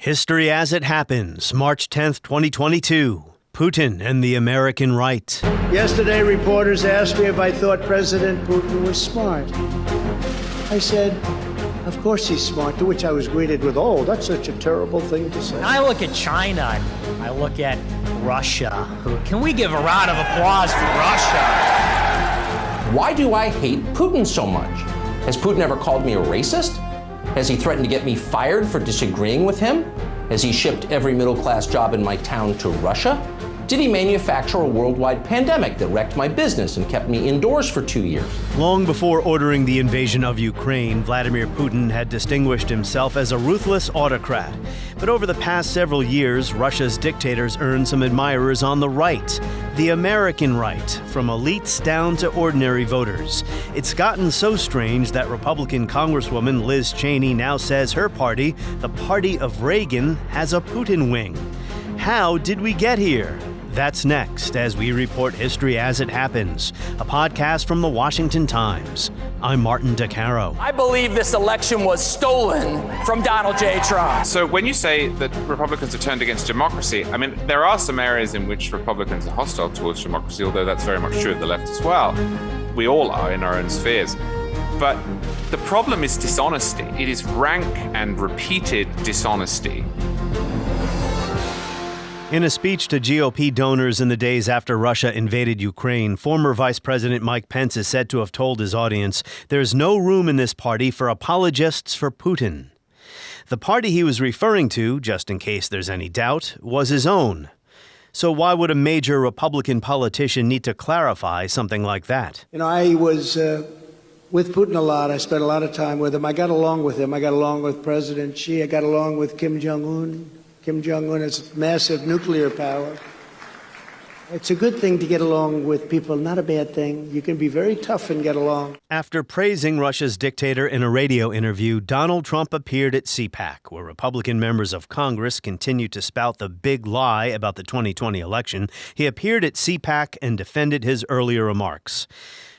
History as it happens, March 10th, 2022. Putin and the American right. Yesterday, reporters asked me if I thought President Putin was smart. I said, of course he's smart, to which I was greeted with, oh, that's such a terrible thing to say. I look at China, I look at Russia. Can we give a round of applause for Russia? Why do I hate Putin so much? Has Putin ever called me a racist? Has he threatened to get me fired for disagreeing with him? Has he shipped every middle-class job in my town to Russia? Did he manufacture a worldwide pandemic that wrecked my business and kept me indoors for 2 years? Long before ordering the invasion of Ukraine, Vladimir Putin had distinguished himself as a ruthless autocrat. But over the past several years, Russia's dictators earned some admirers on the right, the American right, from elites down to ordinary voters. It's gotten so strange that Republican Congresswoman Liz Cheney now says her party, the party of Reagan, has a Putin wing. How did we get here? That's next as we report history as it happens, a podcast from the Washington Times. I'm Martin DeCaro. I believe this election was stolen from Donald J. Trump. So when you say that Republicans have turned against democracy, I mean, there are some areas in which Republicans are hostile towards democracy, although that's very much true of the left as well. We all are in our own spheres. But the problem is dishonesty. It is rank and repeated dishonesty. In a speech to GOP donors in the days after Russia invaded Ukraine, former Vice President Mike Pence is said to have told his audience, there's no room in this party for apologists for Putin. The party he was referring to, just in case there's any doubt, was his own. So why would a major Republican politician need to clarify something like that? You know, I was with Putin a lot. I spent a lot of time with him. I got along with him. I got along with President Xi. I got along with Kim Jong-un. Kim Jong-un has massive nuclear power. It's a good thing to get along with people, not a bad thing. You can be very tough and get along. After praising Russia's dictator in a radio interview, Donald Trump appeared at CPAC, where Republican members of Congress continued to spout the big lie about the 2020 election. He appeared at CPAC and defended his earlier remarks.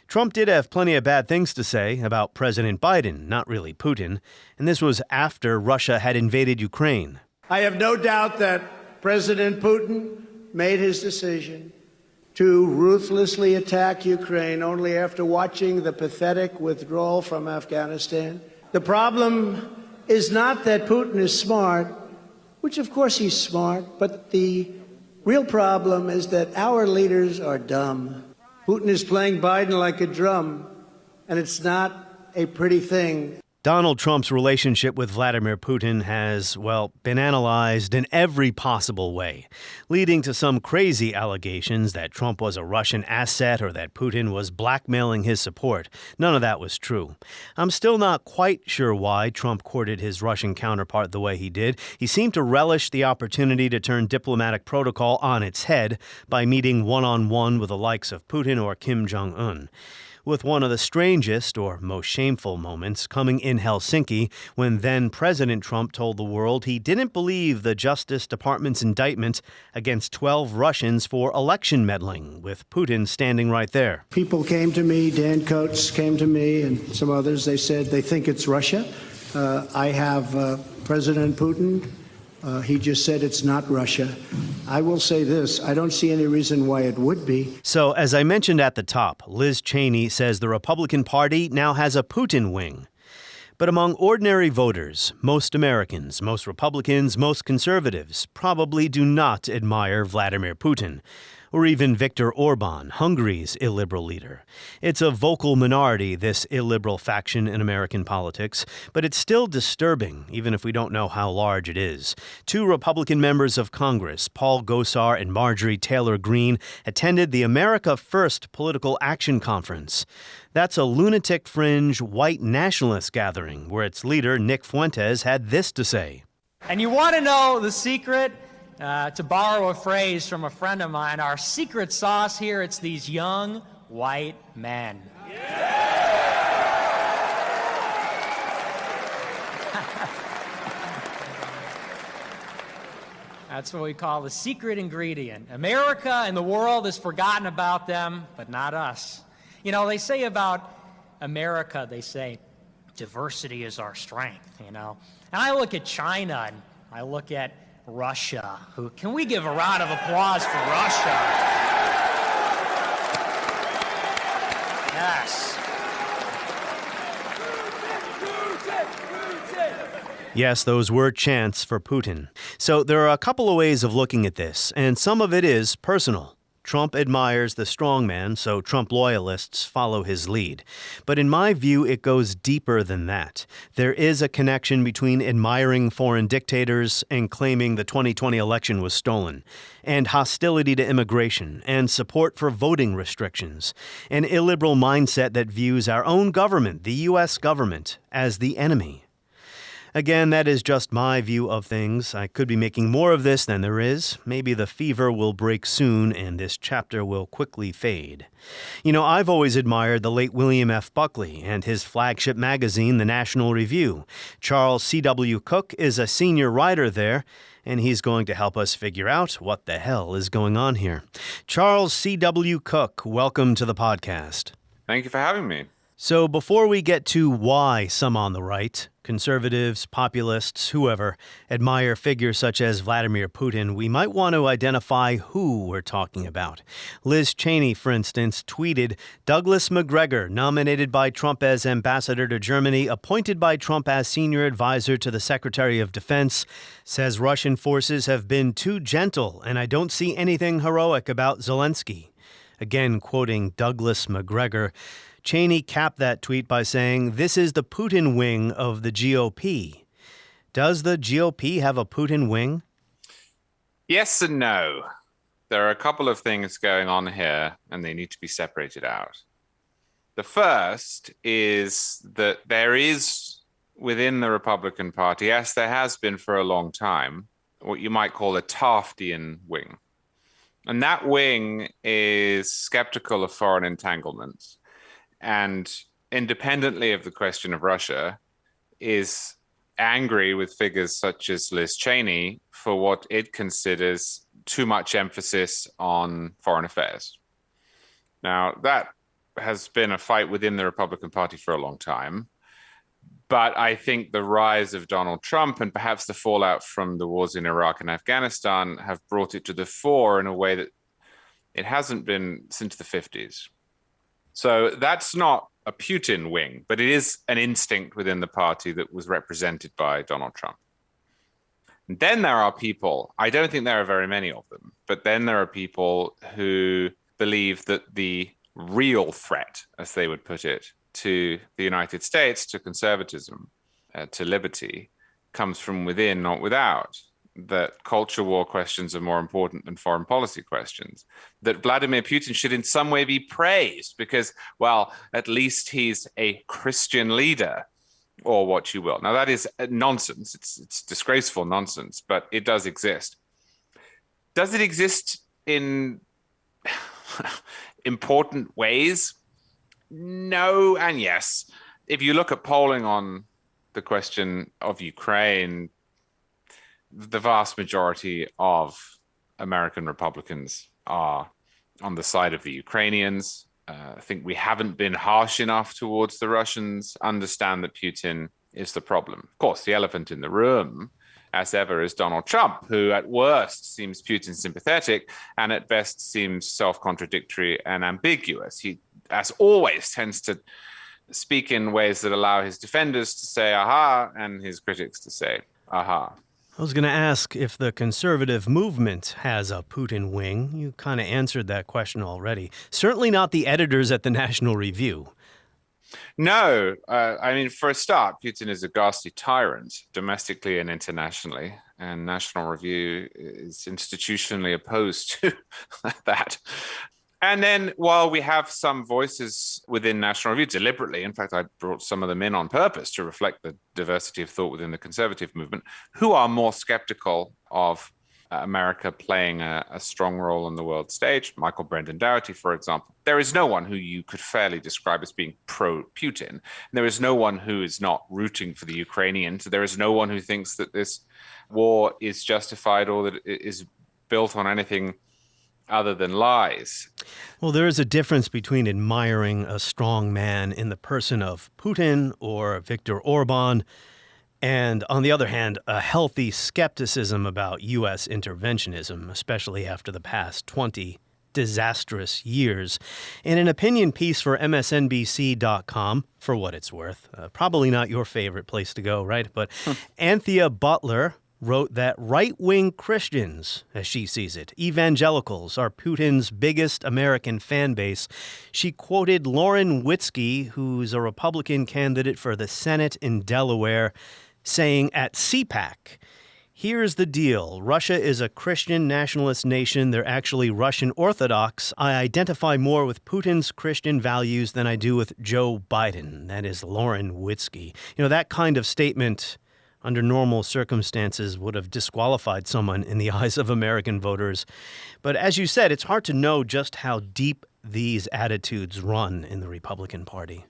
Trump did have plenty of bad things to say about President Biden, not really Putin, and this was after Russia had invaded Ukraine. I have no doubt that President Putin made his decision to ruthlessly attack Ukraine only after watching the pathetic withdrawal from Afghanistan. The problem is not that Putin is smart, which of course he's smart, but the real problem is that our leaders are dumb. Putin is playing Biden like a drum, and it's not a pretty thing. Donald Trump's relationship with Vladimir Putin has, been analyzed in every possible way, leading to some crazy allegations that Trump was a Russian asset or that Putin was blackmailing his support. None of that was true. I'm still not quite sure why Trump courted his Russian counterpart the way he did. He seemed to relish the opportunity to turn diplomatic protocol on its head by meeting one-on-one with the likes of Putin or Kim Jong-un, with one of the strangest or most shameful moments coming in Helsinki when then-President Trump told the world he didn't believe the Justice Department's indictment against 12 Russians for election meddling, with Putin standing right there. People came to me, Dan Coates came to me, and some others. They said they think it's Russia. I have President Putin. He just said it's not Russia. I will say this, I don't see any reason why it would be. So, as I mentioned at the top, Liz Cheney says the Republican Party now has a Putin wing. But among ordinary voters, most Americans, most Republicans, most conservatives probably do not admire Vladimir Putin, or even Viktor Orban, Hungary's illiberal leader. It's a vocal minority, this illiberal faction in American politics, but it's still disturbing, even if we don't know how large it is. Two Republican members of Congress, Paul Gosar and Marjorie Taylor Greene, attended the America First Political Action Conference. That's a lunatic fringe white nationalist gathering where its leader, Nick Fuentes, had this to say. And you want to know the secret? To borrow a phrase from a friend of mine, our secret sauce here, it's these young white men. That's what we call the secret ingredient. America and the world has forgotten about them, but not us. You know, they say about America, they say, diversity is our strength, you know. And I look at China, and I look at Russia. Can we give a round of applause for Russia? Yes. Yes, those were chants for Putin. So there are a couple of ways of looking at this, and some of it is personal. Trump admires the strongman, so Trump loyalists follow his lead. But in my view, it goes deeper than that. There is a connection between admiring foreign dictators and claiming the 2020 election was stolen, and hostility to immigration, and support for voting restrictions, an illiberal mindset that views our own government, the U.S. government, as the enemy. Again, that is just my view of things. I could be making more of this than there is. Maybe the fever will break soon and this chapter will quickly fade. You know, I've always admired the late William F. Buckley and his flagship magazine, The National Review. Charles C.W. Cooke is a senior writer there, and he's going to help us figure out what the hell is going on here. Charles C.W. Cooke, welcome to the podcast. Thank you for having me. So before we get to why some on the right, conservatives, populists, whoever, admire figures such as Vladimir Putin, we might want to identify who we're talking about. Liz Cheney, for instance, tweeted, "Douglas Macgregor, nominated by Trump as ambassador to Germany, appointed by Trump as senior advisor to the Secretary of Defense, says Russian forces have been too gentle, and I don't see anything heroic about Zelensky." Again, quoting Douglas Macgregor, Cheney capped that tweet by saying, "This is the Putin wing of the GOP." Does the GOP have a Putin wing? Yes and no. There are a couple of things going on here, and they need to be separated out. The first is that there is, within the Republican Party, yes, there has been for a long time, what you might call a Taftian wing. And that wing is skeptical of foreign entanglements, and independently of the question of Russia, is angry with figures such as Liz Cheney for what it considers too much emphasis on foreign affairs. Now, that has been a fight within the Republican Party for a long time, but I think the rise of Donald Trump and perhaps the fallout from the wars in Iraq and Afghanistan have brought it to the fore in a way that it hasn't been since the 50s. So that's not a Putin wing, but it is an instinct within the party that was represented by Donald Trump. And then there are people, I don't think there are very many of them, but then there are people who believe that the real threat, as they would put it, to the United States, to conservatism, to liberty, comes from within, not without. That culture war questions are more important than foreign policy questions, that Vladimir Putin should in some way be praised because, well, at least he's a Christian leader, or what you will. Now, that is nonsense. It's disgraceful nonsense, but it does exist. Does it exist in important ways? No and yes. If you look at polling on the question of Ukraine, the vast majority of American Republicans are on the side of the Ukrainians. I think we haven't been harsh enough towards the Russians, understand that Putin is the problem. Of course, the elephant in the room, as ever, is Donald Trump, who at worst seems Putin sympathetic and at best seems self-contradictory and ambiguous. He, as always, tends to speak in ways that allow his defenders to say aha and his critics to say aha. I was going to ask if the conservative movement has a Putin wing. You kind of answered that question already. Certainly not the editors at the National Review. No, I mean, for a start, Putin is a ghastly tyrant, domestically and internationally, and National Review is institutionally opposed to that. And then while we have some voices within National Review deliberately, in fact, I brought some of them in on purpose to reflect the diversity of thought within the conservative movement, who are more skeptical of America playing a strong role on the world stage. Michael Brendan Dougherty, for example. There is no one who you could fairly describe as being pro-Putin. There is no one who is not rooting for the Ukrainians. There is no one who thinks that this war is justified or that it is built on anything other than lies. Well, there is a difference between admiring a strong man in the person of Putin or Viktor Orban And on the other hand, a healthy skepticism about U.S. interventionism, especially after the past 20 disastrous years. In an opinion piece for MSNBC.com, for what it's worth, probably not your favorite place to go, right? But Anthea Butler wrote that right-wing Christians, as she sees it, evangelicals, are Putin's biggest American fan base. She quoted Lauren Witzke, who's a Republican candidate for the Senate in Delaware, saying at CPAC, "Here's the deal. Russia is a Christian nationalist nation. They're actually Russian Orthodox. I identify more with Putin's Christian values than I do with Joe Biden." That is Lauren Witzke. You know, that kind of statement under normal circumstances would have disqualified someone in the eyes of American voters. But as you said, it's hard to know just how deep these attitudes run in the Republican Party.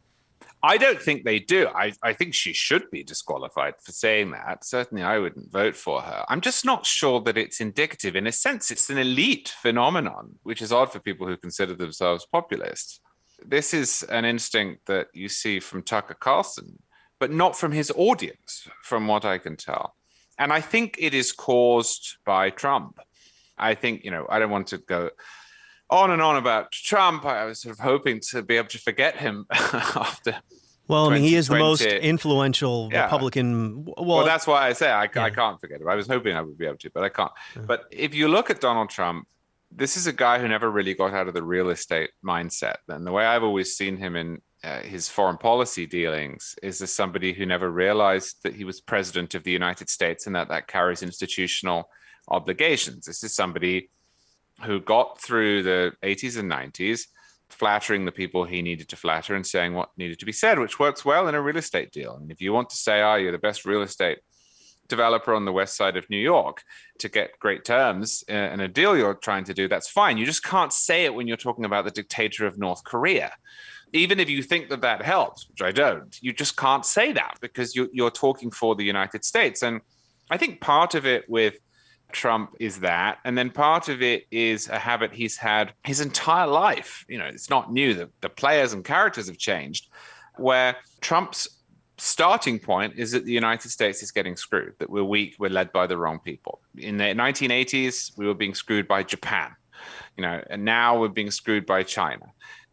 I don't think they do. I think she should be disqualified for saying that. Certainly, I wouldn't vote for her. I'm just not sure that it's indicative. In a sense, it's an elite phenomenon, which is odd for people who consider themselves populists. This is an instinct that you see from Tucker Carlson, but not from his audience, from what I can tell. And I think it is caused by Trump. I think, I don't want to go on and on about Trump. I was sort of hoping to be able to forget him after. Well, I mean, he is the most influential Republican. Well, that's why I say I can't forget him. I was hoping I would be able to, but I can't. Yeah. But if you look at Donald Trump, this is a guy who never really got out of the real estate mindset. And the way I've always seen him in his foreign policy dealings is as somebody who never realized that he was president of the United States and that carries institutional obligations. This is somebody who got through the 80s and 90s, flattering the people he needed to flatter and saying what needed to be said, which works well in a real estate deal. And if you want to say, you're the best real estate developer on the west side of New York to get great terms in a deal you're trying to do, that's fine. You just can't say it when you're talking about the dictator of North Korea. Even if you think that helps, which I don't, you just can't say that because you're talking for the United States. And I think part of it with Trump is that. And then part of it is a habit he's had his entire life. It's not new. The players and characters have changed, where Trump's starting point is that the United States is getting screwed, that we're weak, we're led by the wrong people. In the 1980s, we were being screwed by Japan, and now we're being screwed by China.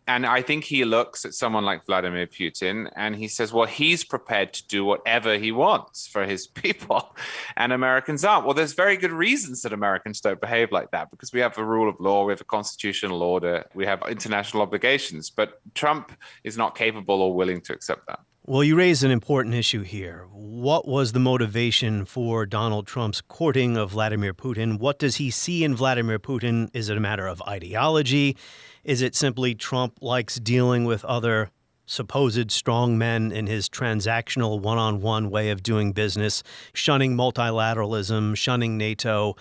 And I think he looks at someone like Vladimir Putin and he says, well, he's prepared to do whatever he wants for his people and Americans aren't. Well, there's very good reasons that Americans don't behave like that because we have a rule of law, we have a constitutional order, we have international obligations. But Trump is not capable or willing to accept that. Well, you raise an important issue here. What was the motivation for Donald Trump's courting of Vladimir Putin? What does he see in Vladimir Putin? Is it a matter of ideology? Is it simply Trump likes dealing with other supposed strong men in his transactional one-on-one way of doing business, shunning multilateralism, shunning NATO?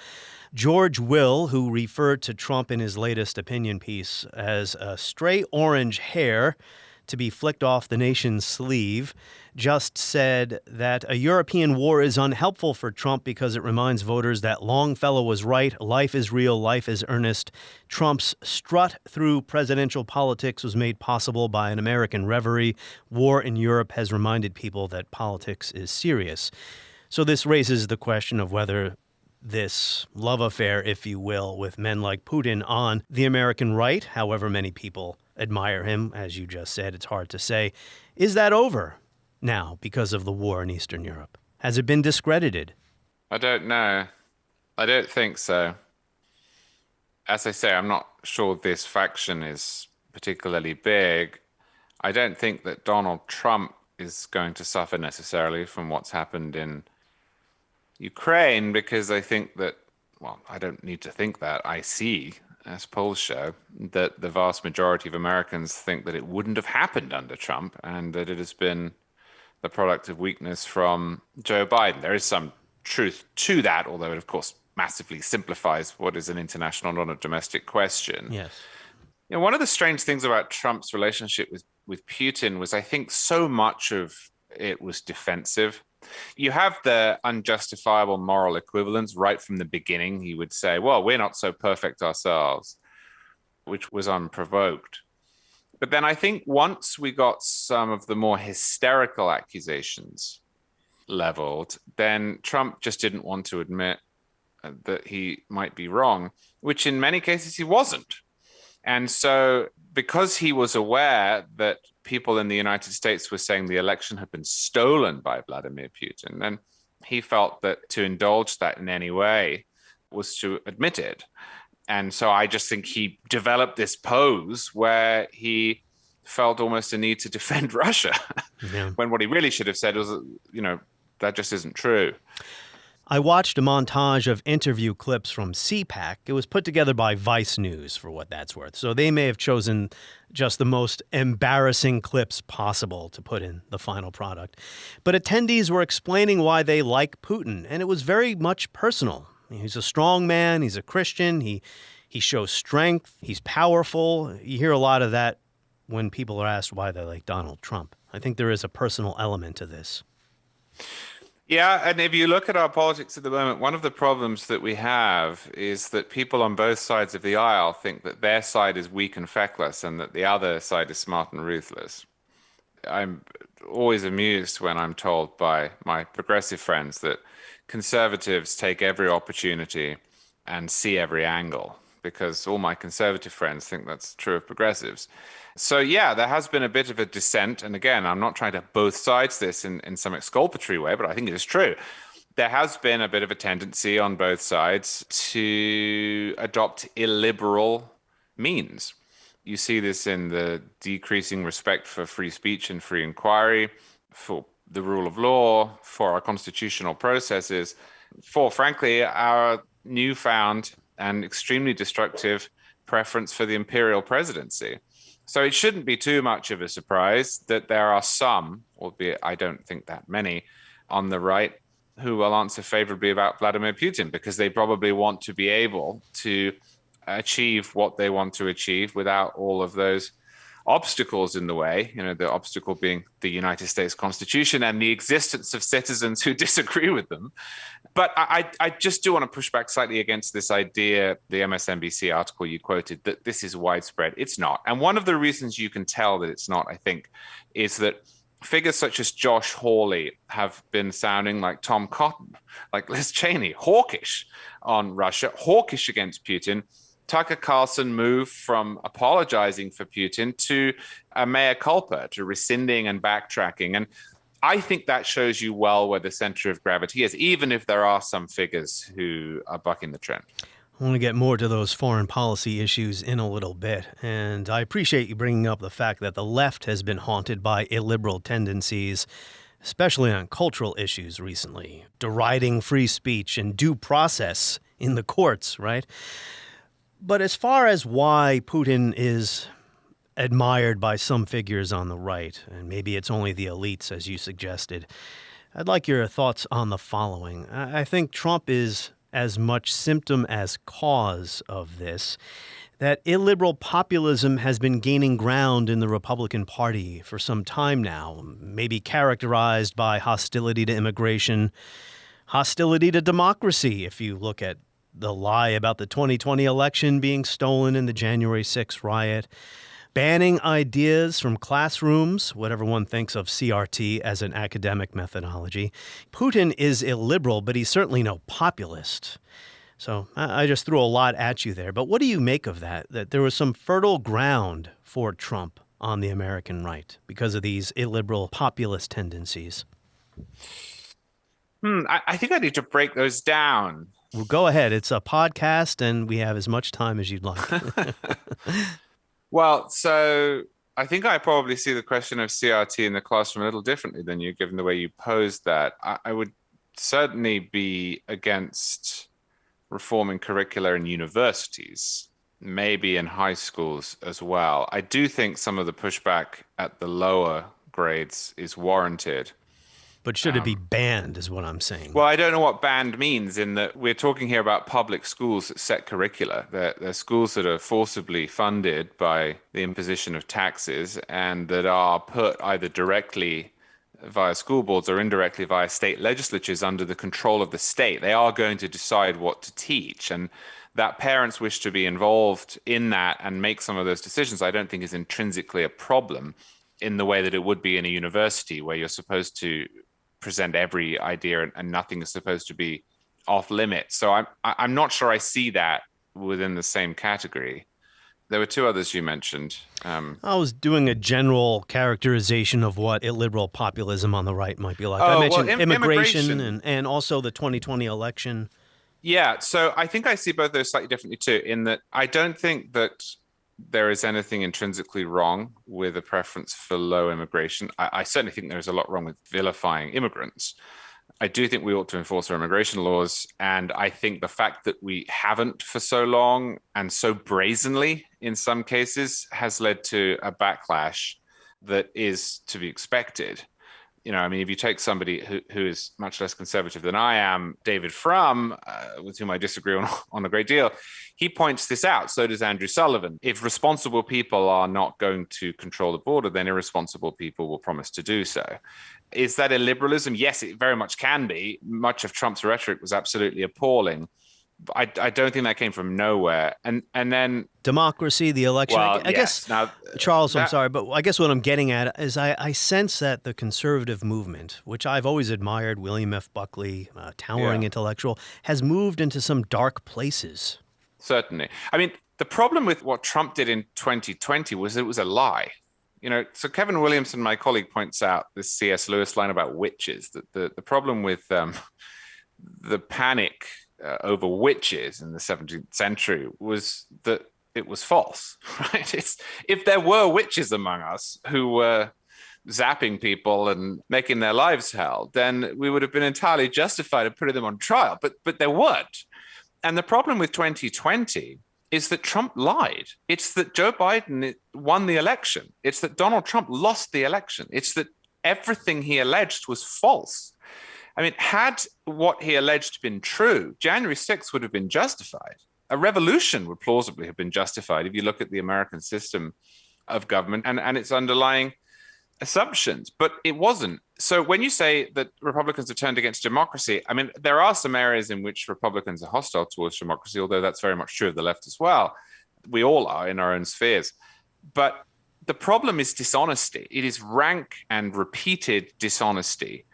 George Will, who referred to Trump in his latest opinion piece as a stray orange hair to be flicked off the nation's sleeve, just said that a European war is unhelpful for Trump because it reminds voters that Longfellow was right, life is real, life is earnest. Trump's strut through presidential politics was made possible by an American reverie. War in Europe has reminded people that politics is serious. So this raises the question of whether this love affair, if you will, with men like Putin on the American right, however many people admire him, as you just said, it's hard to say. Is that over now because of the war in Eastern Europe? Has it been discredited? I don't know. I don't think so. As I say, I'm not sure this faction is particularly big. I don't think that Donald Trump is going to suffer necessarily from what's happened in Ukraine, because I think that, well, I don't need to think that. I see, as polls show, that the vast majority of Americans think that it wouldn't have happened under Trump and that it has been the product of weakness from Joe Biden. There is some truth to that, although it, of course, massively simplifies what is an international, not a domestic question. Yes. One of the strange things about Trump's relationship with Putin was I think so much of it was defensive. You have the unjustifiable moral equivalence right from the beginning. He would say, well, we're not so perfect ourselves, which was unprovoked. But then I think once we got some of the more hysterical accusations leveled, then Trump just didn't want to admit that he might be wrong, which in many cases he wasn't. And so because he was aware that people in the United States were saying the election had been stolen by Vladimir Putin, then he felt that to indulge that in any way was to admit it. And so I just think he developed this pose where he felt almost a need to defend Russia, when what he really should have said was, that just isn't true. I watched a montage of interview clips from CPAC. It was put together by Vice News, for what that's worth. So they may have chosen just the most embarrassing clips possible to put in the final product. But attendees were explaining why they like Putin, and it was very much personal. He's a strong man. He's a Christian. He shows strength. He's powerful. You hear a lot of that when people are asked why they like Donald Trump. I think there is a personal element to this. Yeah, and if you look at our politics at the moment, one of the problems that we have is that people on both sides of the aisle think that their side is weak and feckless and that the other side is smart and ruthless. I'm always amused when I'm told by my progressive friends that conservatives take every opportunity and see every angle, because all my conservative friends think that's true of progressives. So yeah, there has been a bit of a dissent. And again, I'm not trying to both sides this in some exculpatory way, but I think it is true. There has been a bit of a tendency on both sides to adopt illiberal means. You see this in the decreasing respect for free speech and free inquiry, for the rule of law, for our constitutional processes, for, frankly, our newfound and extremely destructive preference for the imperial presidency. So it shouldn't be too much of a surprise that there are some, albeit I don't think that many, on the right who will answer favorably about Vladimir Putin, because they probably want to be able to achieve what they want to achieve without all of those obstacles in the way, the obstacle being the United States Constitution and the existence of citizens who disagree with them. But I just do want to push back slightly against this idea, the MSNBC article you quoted, that this is widespread. It's not. And one of the reasons you can tell that it's not, I think, is that figures such as Josh Hawley have been sounding like Tom Cotton, like Liz Cheney, hawkish on Russia, hawkish against Putin. Tucker Carlson moved from apologizing for Putin to a mea culpa, to rescinding and backtracking. And I think that shows you well where the center of gravity is, even if there are some figures who are bucking the trend. I want to get more to those foreign policy issues in a little bit. And I appreciate you bringing up the fact that the left has been haunted by illiberal tendencies, especially on cultural issues recently, deriding free speech and due process in the courts, right? But as far as why Putin is admired by some figures on the right, and maybe it's only the elites, as you suggested, I'd like your thoughts on the following. I think Trump is as much symptom as cause of this, that illiberal populism has been gaining ground in the Republican Party for some time now, maybe characterized by hostility to immigration, hostility to democracy, if you look at the lie about the 2020 election being stolen in the January 6th riot, banning ideas from classrooms, whatever one thinks of CRT as an academic methodology. Putin is illiberal, but he's certainly no populist. So I just threw a lot at you there. But what do you make of that there was some fertile ground for Trump on the American right because of these illiberal populist tendencies? I think I need to break those down. Well, go ahead. It's a podcast, and we have as much time as you'd like. Well, so I think I probably see the question of CRT in the classroom a little differently than you, given the way you posed that. I would certainly be against reforming curricula in universities, maybe in high schools as well. I do think some of the pushback at the lower grades is warranted. But should it be banned is what I'm saying. Well, I don't know what banned means, in that we're talking here about public schools that set curricula. They're schools that are forcibly funded by the imposition of taxes and that are put either directly via school boards or indirectly via state legislatures under the control of the state. They are going to decide what to teach. And that parents wish to be involved in that and make some of those decisions, I don't think is intrinsically a problem in the way that it would be in a university where you're supposed to present every idea and nothing is supposed to be off limits. So I'm not sure I see that within the same category. There were two others you mentioned. I was doing a general characterization of what illiberal populism on the right might be like. I mentioned immigration and also the 2020 election. Yeah, so I think I see both those slightly differently too, in that I don't think that there is anything intrinsically wrong with a preference for low immigration. I certainly think there's a lot wrong with vilifying immigrants. I do think we ought to enforce our immigration laws. And I think the fact that we haven't for so long and so brazenly in some cases has led to a backlash that is to be expected. You know, I mean, if you take somebody who is much less conservative than I am, David Frum, with whom I disagree on a great deal, he points this out. So does Andrew Sullivan. If responsible people are not going to control the border, then irresponsible people will promise to do so. Is that illiberalism? Yes, it very much can be. Much of Trump's rhetoric was absolutely appalling. I don't think that came from nowhere. And then democracy, the election. Well, I guess, now, Charles, I'm sorry, but I guess what I'm getting at is I sense that the conservative movement, which I've always admired, William F. Buckley, towering intellectual, has moved into some dark places. Certainly. I mean, the problem with what Trump did in 2020 was it was a lie. You know, so Kevin Williamson, my colleague, points out this C.S. Lewis line about witches, that the problem with the panic over witches in the 17th century was that it was false, right? If there were witches among us who were zapping people and making their lives hell, then we would have been entirely justified in putting them on trial, but there weren't. And the problem with 2020 is that Trump lied. It's that Joe Biden won the election. It's that Donald Trump lost the election. It's that everything he alleged was false. I mean, had what he alleged been true, January 6th would have been justified. A revolution would plausibly have been justified if you look at the American system of government and its underlying assumptions, but it wasn't. So when you say that Republicans have turned against democracy, I mean, there are some areas in which Republicans are hostile towards democracy, although that's very much true of the left as well. We all are in our own spheres. But the problem is dishonesty. It is rank and repeated dishonesty.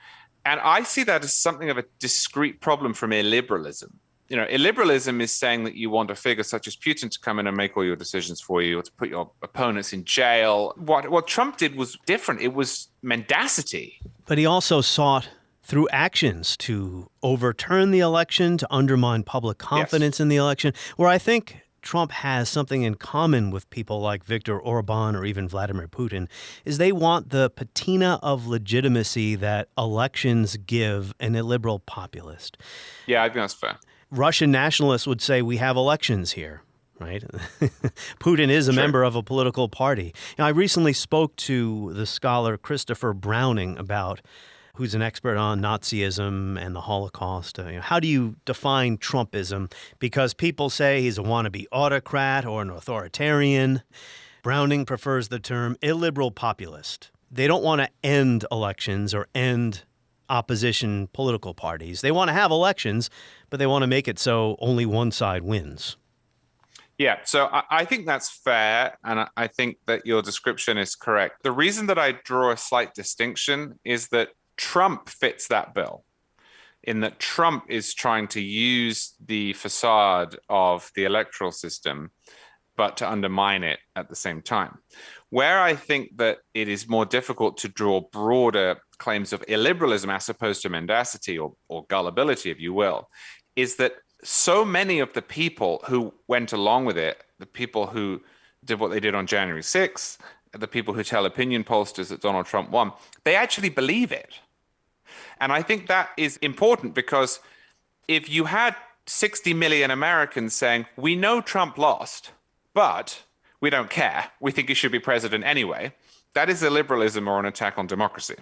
And I see that as something of a discrete problem from illiberalism. You know, illiberalism is saying that you want a figure such as Putin to come in and make all your decisions for you, or to put your opponents in jail. What Trump did was different. It was mendacity. But he also sought through actions to overturn the election, to undermine public confidence in the election, where I think Trump has something in common with people like Viktor Orban or even Vladimir Putin, is they want the patina of legitimacy that elections give an illiberal populist. Yeah, I think that's fair. Russian nationalists would say we have elections here, right? Putin is a member of a political party. Now, I recently spoke to the scholar Christopher Browning who's an expert on Nazism and the Holocaust. How do you define Trumpism? Because people say he's a wannabe autocrat or an authoritarian. Browning prefers the term illiberal populist. They don't want to end elections or end opposition political parties. They want to have elections, but they want to make it so only one side wins. Yeah, so I think that's fair, and I think that your description is correct. The reason that I draw a slight distinction is that Trump fits that bill, in that Trump is trying to use the facade of the electoral system, but to undermine it at the same time. Where I think that it is more difficult to draw broader claims of illiberalism as opposed to mendacity or gullibility, if you will, is that so many of the people who went along with it, the people who did what they did on January 6th, the people who tell opinion pollsters that Donald Trump won, they actually believe it. And I think that is important, because if you had 60 million Americans saying, we know Trump lost, but we don't care, we think he should be president anyway, that is illiberalism or an attack on democracy.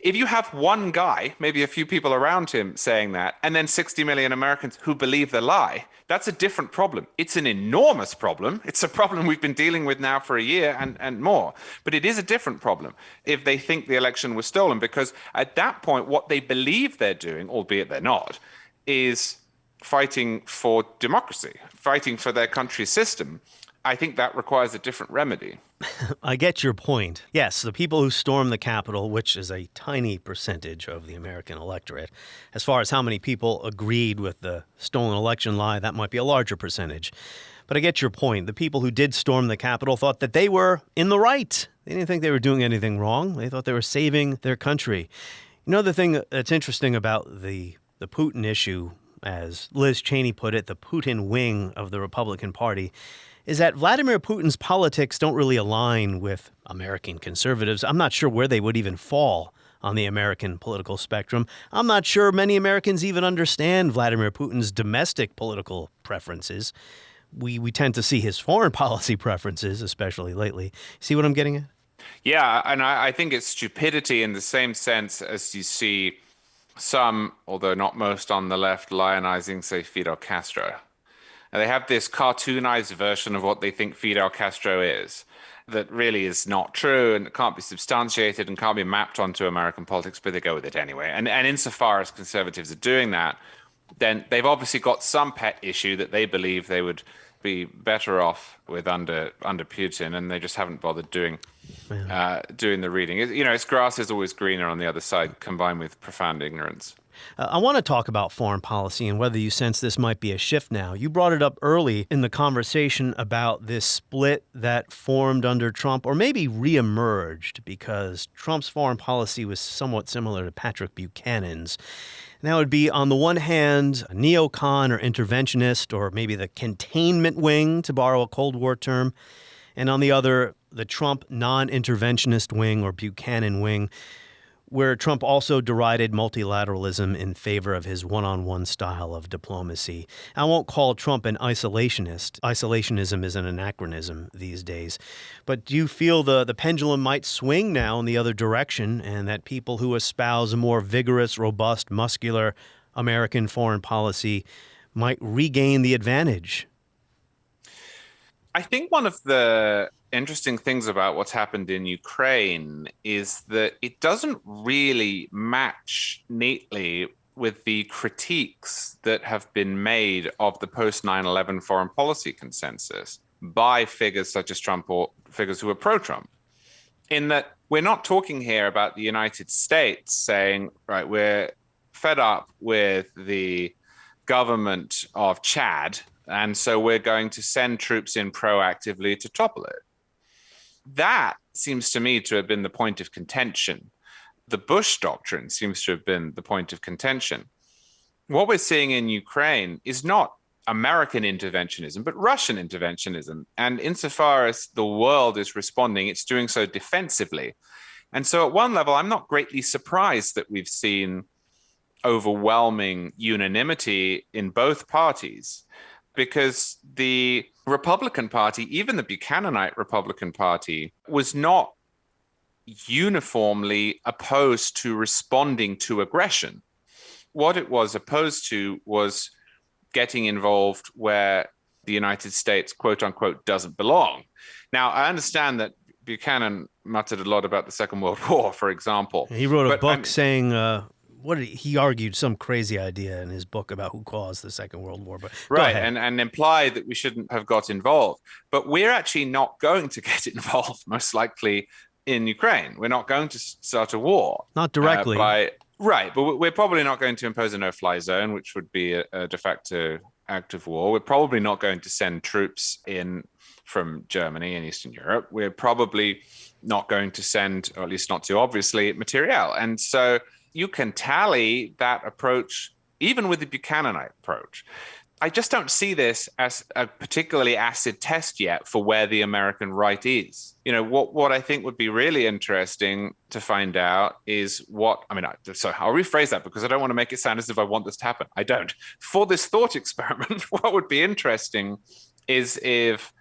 If you have one guy, maybe a few people around him saying that, and then 60 million Americans who believe the lie, that's a different problem. It's an enormous problem. It's a problem we've been dealing with now for a year and more. But it is a different problem if they think the election was stolen, because at that point, what they believe they're doing, albeit they're not, is fighting for democracy, fighting for their country's system. I think that requires a different remedy. I get your point. Yes, the people who stormed the Capitol, which is a tiny percentage of the American electorate, as far as how many people agreed with the stolen election lie, that might be a larger percentage. But I get your point. The people who did storm the Capitol thought that they were in the right. They didn't think they were doing anything wrong. They thought they were saving their country. You know, the thing that's interesting about the Putin issue, as Liz Cheney put it, the Putin wing of the Republican Party, is that Vladimir Putin's politics don't really align with American conservatives. I'm not sure where they would even fall on the American political spectrum. I'm not sure many Americans even understand Vladimir Putin's domestic political preferences. We tend to see his foreign policy preferences, especially lately. See what I'm getting at? Yeah, and I think it's stupidity in the same sense as you see some, although not most on the left, lionizing, say, Fidel Castro. And they have this cartoonized version of what they think Fidel Castro is that really is not true and can't be substantiated and can't be mapped onto American politics, but they go with it anyway. And insofar as conservatives are doing that, then they've obviously got some pet issue that they believe they would be better off with under Putin, and they just haven't bothered doing the reading. Its grass is always greener on the other side, combined with profound ignorance. I want to talk about foreign policy and whether you sense this might be a shift now. You brought it up early in the conversation about this split that formed under Trump, or maybe reemerged because Trump's foreign policy was somewhat similar to Patrick Buchanan's. And that would be, on the one hand, a neocon or interventionist, or maybe the containment wing, to borrow a Cold War term, and on the other, the Trump non-interventionist wing or Buchanan wing, where Trump also derided multilateralism in favor of his one-on-one style of diplomacy. I won't call Trump an isolationist. Isolationism is an anachronism these days. But do you feel the pendulum might swing now in the other direction, and that people who espouse a more vigorous, robust, muscular American foreign policy might regain the advantage? I think one of the interesting things about what's happened in Ukraine is that it doesn't really match neatly with the critiques that have been made of the post 9/11 foreign policy consensus by figures such as Trump or figures who are pro-Trump. In that we're not talking here about the United States saying, right, we're fed up with the government of Chad, and so we're going to send troops in proactively to topple it. That seems to me to have been the point of contention. The Bush doctrine seems to have been the point of contention. What we're seeing in Ukraine is not American interventionism, but Russian interventionism. And insofar as the world is responding, it's doing so defensively. And so at one level, I'm not greatly surprised that we've seen overwhelming unanimity in both parties, because the Republican Party, even the Buchananite Republican Party, was not uniformly opposed to responding to aggression. What it was opposed to was getting involved where the United States, quote unquote, doesn't belong. Now, I understand that Buchanan muttered a lot about the Second World War, for example. He wrote a book saying, he argued some crazy idea in his book about who caused the Second World War. But right, and implied that we shouldn't have got involved. But we're actually not going to get involved, most likely, in Ukraine. We're not going to start a war. Not directly. Right, but we're probably not going to impose a no-fly zone, which would be a de facto act of war. We're probably not going to send troops in from Germany and Eastern Europe. We're probably not going to send, or at least not too obviously, materiel. And so you can tally that approach even with the Buchananite approach. I just don't see this as a particularly acid test yet for where the American right is. What I think would be really interesting to find out is I'll rephrase that because I don't want to make it sound as if I want this to happen. I don't. For this thought experiment, what would be interesting is if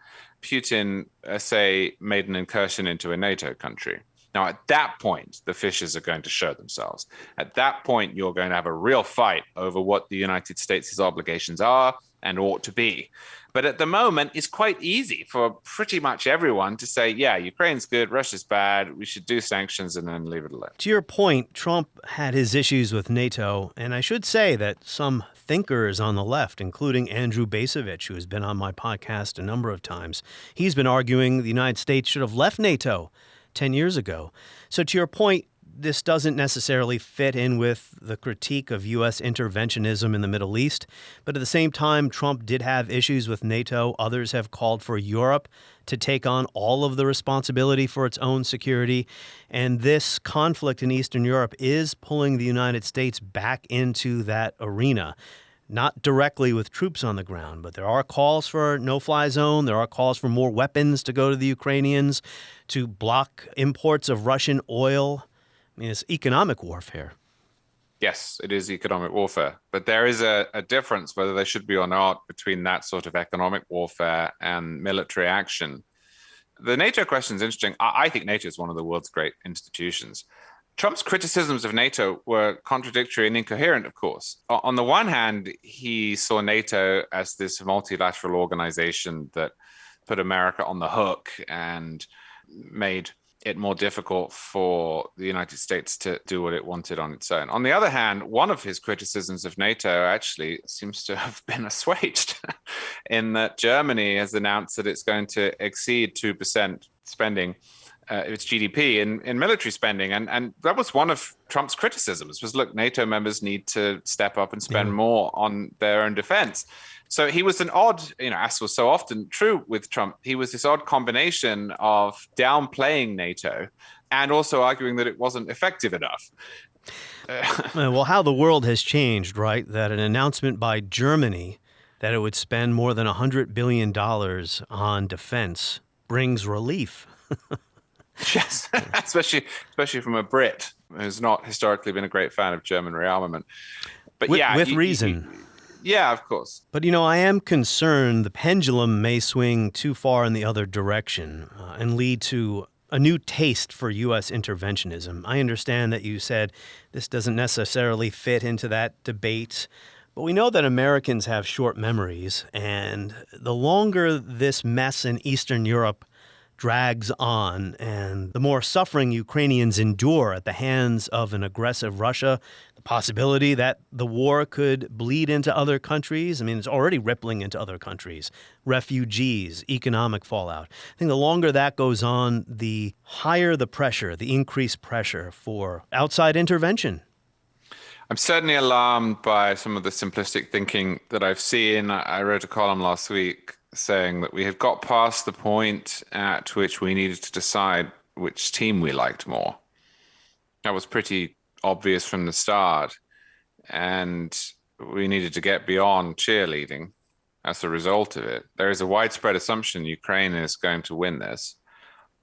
Putin, say, made an incursion into a NATO country. Now, at that point, the fissures are going to show themselves. At that point, you're going to have a real fight over what the United States' obligations are and ought to be. But at the moment, it's quite easy for pretty much everyone to say, yeah, Ukraine's good, Russia's bad, we should do sanctions and then leave it alone. To your point, Trump had his issues with NATO, and I should say that some thinkers on the left, including Andrew Bacevich, who has been on my podcast a number of times. He's been arguing the United States should have left NATO 10 years ago. So to your point, this doesn't necessarily fit in with the critique of U.S. interventionism in the Middle East. But at the same time, Trump did have issues with NATO. Others have called for Europe to take on all of the responsibility for its own security. And this conflict in Eastern Europe is pulling the United States back into that arena. Not directly with troops on the ground, but there are calls for a no-fly zone. There are calls for more weapons to go to the Ukrainians, to block imports of Russian oil. I mean, it's economic warfare. Yes, it is economic warfare. But there is a difference, whether there should be or not, between that sort of economic warfare and military action. The NATO question is interesting. I think NATO is one of the world's great institutions. Trump's criticisms of NATO were contradictory and incoherent, of course. On the one hand, he saw NATO as this multilateral organization that put America on the hook and made it more difficult for the United States to do what it wanted on its own. On the other hand, one of his criticisms of NATO actually seems to have been assuaged in that Germany has announced that it's going to exceed 2% spending its GDP in military spending. And that was one of Trump's criticisms was, look, NATO members need to step up and spend more on their own defense. So he was an odd, as was so often true with Trump, he was this odd combination of downplaying NATO and also arguing that it wasn't effective enough. Well, how the world has changed, right? That an announcement by Germany that it would spend more than $100 billion on defense brings relief. Yes, especially from a Brit who's not historically been a great fan of German rearmament. But with reason. Yeah, of course. But, I am concerned the pendulum may swing too far in the other direction and lead to a new taste for U.S. interventionism. I understand that you said this doesn't necessarily fit into that debate, but we know that Americans have short memories, and the longer this mess in Eastern Europe drags on and the more suffering Ukrainians endure at the hands of an aggressive Russia, the possibility that the war could bleed into other countries. I mean, it's already rippling into other countries. Refugees, economic fallout. I think the longer that goes on, the higher the pressure, the increased pressure for outside intervention. I'm certainly alarmed by some of the simplistic thinking that I've seen. I wrote a column last week saying that we have got past the point at which we needed to decide which team we liked more. That was pretty obvious from the start. And we needed to get beyond cheerleading as a result of it. There is a widespread assumption Ukraine is going to win this,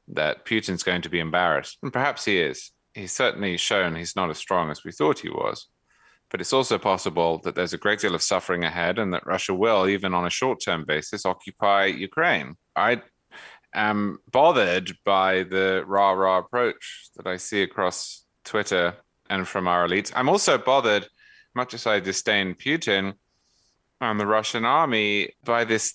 that Putin's going to be embarrassed. And perhaps he is. He's certainly shown he's not as strong as we thought he was. But it's also possible that there's a great deal of suffering ahead and that Russia will, even on a short-term basis, occupy Ukraine. I am bothered by the rah-rah approach that I see across Twitter and from our elites. I'm also bothered, much as I disdain Putin and the Russian army, by this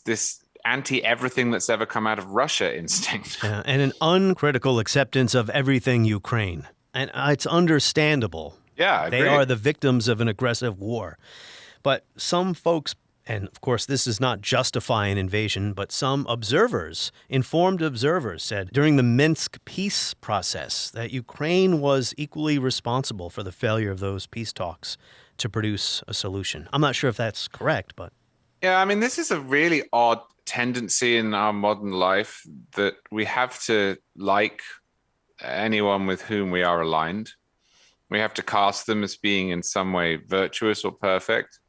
anti-everything that's ever come out of Russia instinct. Yeah, and an uncritical acceptance of everything Ukraine. And it's understandable. Yeah, I agree. They are the victims of an aggressive war. But some folks, and of course this does not justify an invasion, but some observers, informed observers, said during the Minsk peace process that Ukraine was equally responsible for the failure of those peace talks to produce a solution. I'm not sure if that's correct, but... Yeah, I mean, this is a really odd tendency in our modern life that we have to like anyone with whom we are aligned. We have to cast them as being in some way virtuous or perfect.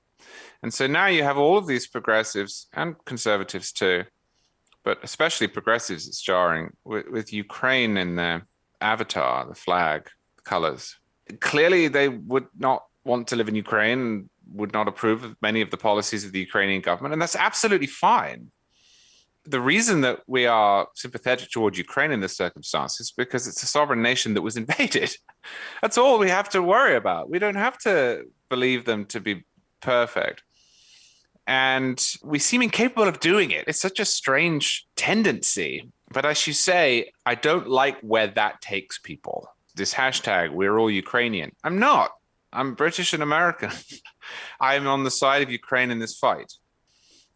And so now you have all of these progressives and conservatives too, but especially progressives, it's jarring, with Ukraine in their avatar, the flag, the colors. Clearly, they would not want to live in Ukraine and would not approve of many of the policies of the Ukrainian government, and that's absolutely fine. The reason that we are sympathetic toward Ukraine in this circumstance is because it's a sovereign nation that was invaded. That's all we have to worry about. We don't have to believe them to be perfect. And we seem incapable of doing it. It's such a strange tendency. But as you say, I don't like where that takes people. This hashtag, we're all Ukrainian. I'm not. I'm British and American. I'm on the side of Ukraine in this fight.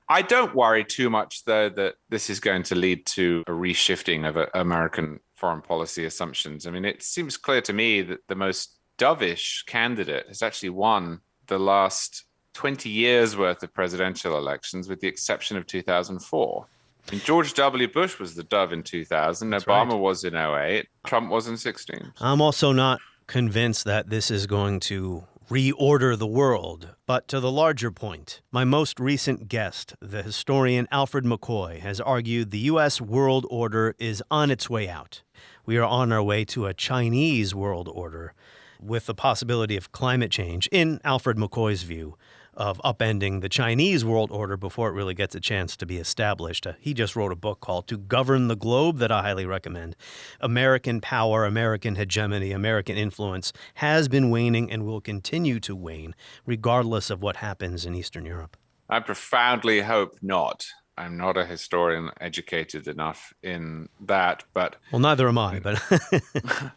I don't worry too much, though, that this is going to lead to a reshifting of American foreign policy assumptions. I mean, it seems clear to me that the most dovish candidate has actually won the last 20 years worth of presidential elections, with the exception of 2004. I mean, George W. Bush was the dove in 2000. That's Obama right. was in 08. Trump was in 16. I'm also not convinced that this is going to reorder the world. But to the larger point, my most recent guest, the historian Alfred McCoy, has argued the U.S. world order is on its way out. We are on our way to a Chinese world order, with the possibility of climate change, in Alfred McCoy's view, of upending the Chinese world order before it really gets a chance to be established. He just wrote a book called To Govern the Globe that I highly recommend. American power, American hegemony, American influence has been waning and will continue to wane, regardless of what happens in Eastern Europe. I profoundly hope not. I'm not a historian educated enough in that, but... Well, neither am I, but...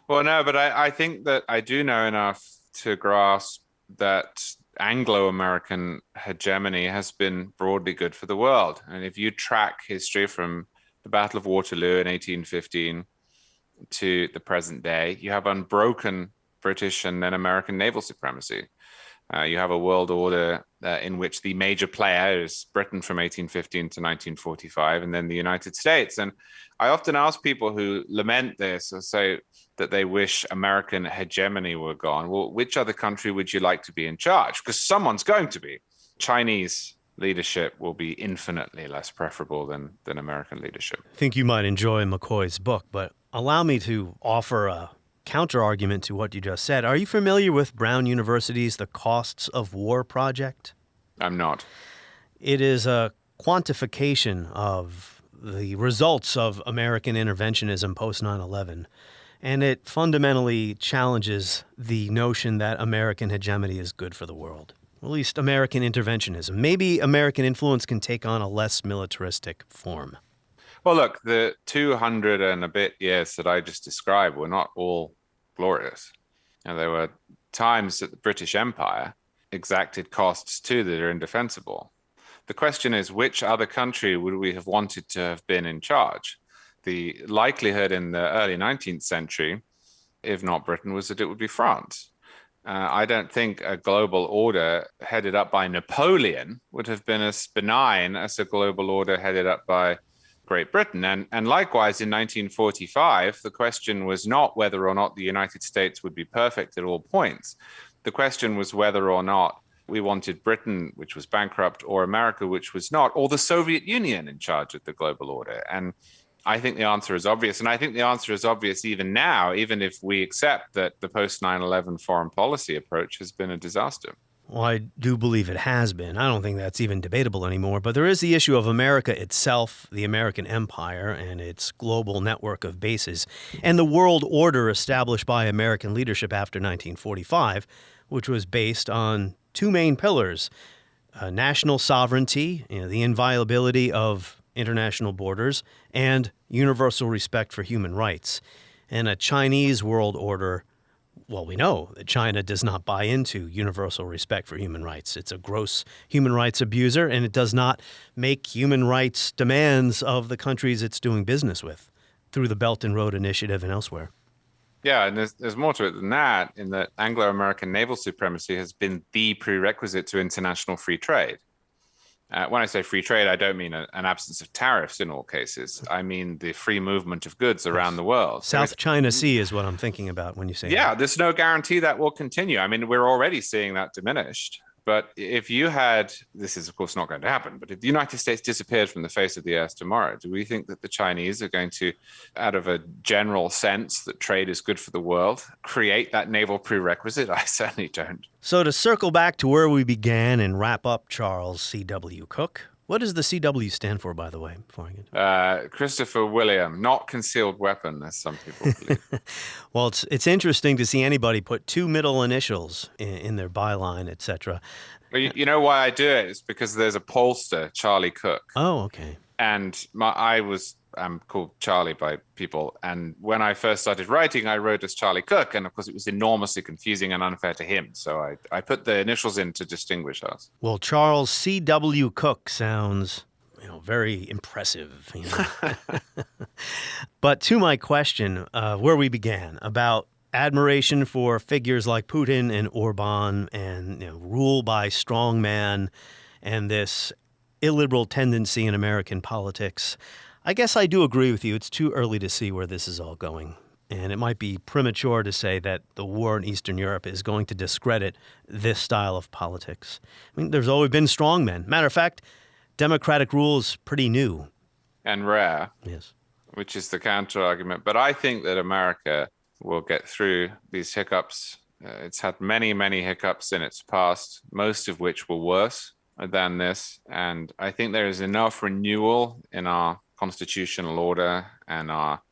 Well, no, but I think that I do know enough to grasp that Anglo-American hegemony has been broadly good for the world. And if you track history from the Battle of Waterloo in 1815 to the present day, you have unbroken British and then American naval supremacy. You have a world order in which the major player is Britain from 1815 to 1945, and then the United States. And I often ask people who lament this or say that they wish American hegemony were gone. Well, which other country would you like to be in charge? Because someone's going to be. Chinese leadership will be infinitely less preferable than American leadership. I think you might enjoy McCoy's book, but allow me to offer a counter-argument to what you just said. Are you familiar with Brown University's The Costs of War project? I'm not. It is a quantification of the results of American interventionism post 9/11, and it fundamentally challenges the notion that American hegemony is good for the world. At least American interventionism. Maybe American influence can take on a less militaristic form. Well, look, the 200 and a bit years that I just described were not all glorious. And there were times that the British Empire exacted costs too that are indefensible. The question is, which other country would we have wanted to have been in charge? The likelihood in the early 19th century, if not Britain, was that it would be France. I don't think a global order headed up by Napoleon would have been as benign as a global order headed up by Great Britain. And likewise, in 1945, the question was not whether or not the United States would be perfect at all points. The question was whether or not we wanted Britain, which was bankrupt, or America, which was not, or the Soviet Union in charge of the global order. And I think the answer is obvious. And I think the answer is obvious even now, even if we accept that the post 9/11 foreign policy approach has been a disaster. Well, I do believe it has been. I don't think that's even debatable anymore. But there is the issue of America itself, the American empire, and its global network of bases, and the world order established by American leadership after 1945, which was based on two main pillars: national sovereignty, the inviolability of international borders, and universal respect for human rights. And a Chinese world order, well, we know that China does not buy into universal respect for human rights. It's a gross human rights abuser, and it does not make human rights demands of the countries it's doing business with through the Belt and Road Initiative and elsewhere. Yeah, and there's more to it than that, in that Anglo-American naval supremacy has been the prerequisite to international free trade. When I say free trade, I don't mean an absence of tariffs in all cases. I mean the free movement of goods around the world. South China Sea is what I'm thinking about when you say Yeah, that. there's no guarantee that will continue. I mean, we're already seeing that diminished. But if you had, this is of course not going to happen, but if the United States disappeared from the face of the earth tomorrow, do we think that the Chinese are going to, out of a general sense that trade is good for the world, create that naval prerequisite? I certainly don't. So to circle back to where we began and wrap up Charles C.W. Cooke, what does the CW stand for, by the way, before I get Christopher William, not concealed weapon, as some people believe. Well, it's interesting to see anybody put two middle initials in their byline, etc. Well, you know why I do it? It's because there's a pollster, Charlie Cooke. Oh, okay. And I was I'm called Charlie by people. And when I first started writing, I wrote as Charlie Cooke. And of course, it was enormously confusing and unfair to him. So I put the initials in to distinguish us. Well, Charles C.W. Cooke sounds, very impressive. But to my question, where we began, about admiration for figures like Putin and Orban and rule by strongman and this illiberal tendency in American politics, I guess I do agree with you. It's too early to see where this is all going. And it might be premature to say that the war in Eastern Europe is going to discredit this style of politics. I mean, there's always been strongmen. Matter of fact, democratic rule is pretty new. And rare. Yes. Which is the counter argument. But I think that America will get through these hiccups. It's had many, many hiccups in its past, most of which were worse than this. And I think there is enough renewal in our constitutional order and our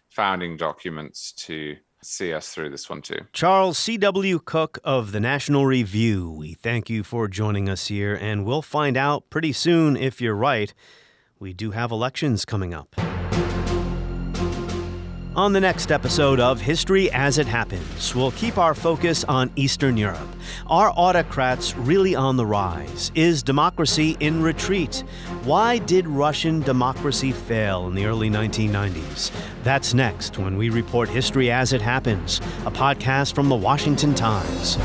founding documents to see us through this one too. Charles C.W. Cooke of the National Review, we thank you for joining us here, and we'll find out pretty soon if you're right. We do have elections coming up. On the next episode of History as It Happens, we'll keep our focus on Eastern Europe. Are autocrats really on the rise? Is democracy in retreat? Why did Russian democracy fail in the early 1990s? That's next when we report History as It Happens, a podcast from the Washington Times.